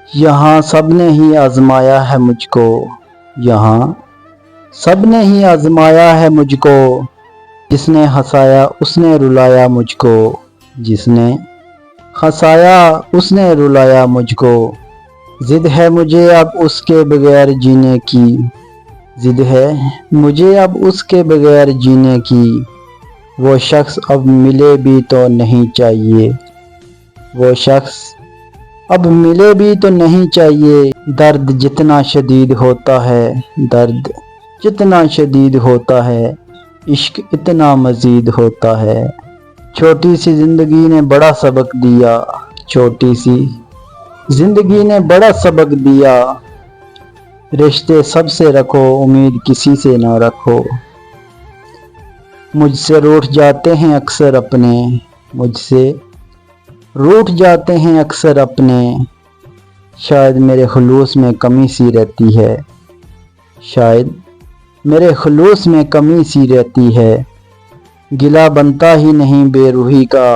یہاں سب نے ہی آزمایا ہے مجھ کو، یہاں سب نے ہی آزمایا ہے مجھ کو، جس نے ہنسایا اس نے رلایا مجھ کو، جس نے ہنسایا اس نے رلایا مجھ کو۔ ضد ہے مجھے اب اس کے بغیر جینے کی، ضد ہے مجھے اب اس کے بغیر جینے کی، وہ شخص اب ملے بھی تو نہیں چاہیے، وہ شخص اب ملے بھی تو نہیں چاہیے۔ درد جتنا شدید ہوتا ہے، درد جتنا شدید ہوتا ہے، عشق اتنا مزید ہوتا ہے۔ چھوٹی سی زندگی نے بڑا سبق دیا، چھوٹی سی زندگی نے بڑا سبق دیا، رشتے سب سے رکھو امید کسی سے نہ رکھو۔ مجھ سے روٹھ جاتے ہیں اکثر اپنے، مجھ سے روٹھ جاتے ہیں اکثر اپنے، شاید میرے خلوص میں کمی سی رہتی ہے، شاید میرے خلوص میں کمی سی رہتی ہے۔ گلہ بنتا ہی نہیں بے روحی کا،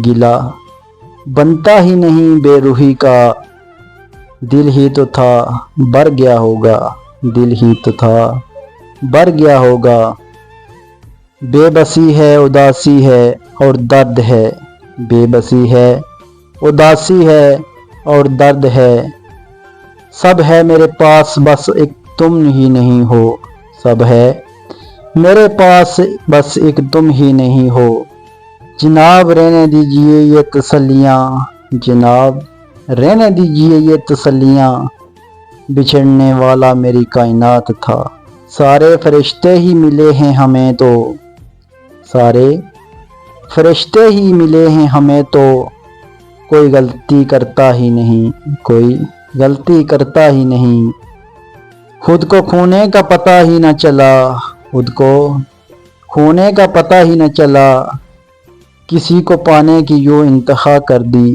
گلہ بنتا ہی نہیں بے روحی کا، دل ہی تو تھا بھر گیا ہوگا، دل ہی تو تھا بھر گیا ہوگا۔ بے بسی ہے اداسی ہے اور درد ہے، بے بسی ہے اداسی ہے اور درد ہے، سب ہے میرے پاس بس ایک تم ہی نہیں ہو، سب ہے میرے پاس بس ایک تم ہی نہیں ہو۔ جناب رہنے دیجئے یہ تسلیاں، جناب رہنے دیجئے یہ تسلیاں، بچھڑنے والا میری کائنات تھا۔ سارے فرشتے ہی ملے ہیں ہمیں تو، سارے فرشتے ہی ملے ہیں ہمیں تو، کوئی غلطی کرتا ہی نہیں، کوئی غلطی کرتا ہی نہیں۔ خود کو کھونے کا پتہ ہی نہ چلا، خود کو کھونے کا پتہ ہی نہ چلا، کسی کو پانے کی یوں انتہا کر دی،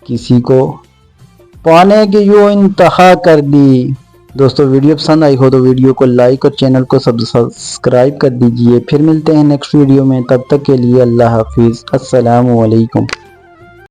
کسی کو پانے کی یوں انتہا کر دی۔ دوستو ویڈیو پسند آئی ہو تو ویڈیو کو لائک اور چینل کو سبسکرائب کر دیجئے۔ پھر ملتے ہیں نیکسٹ ویڈیو میں، تب تک کے لیے اللہ حافظ، السلام علیکم۔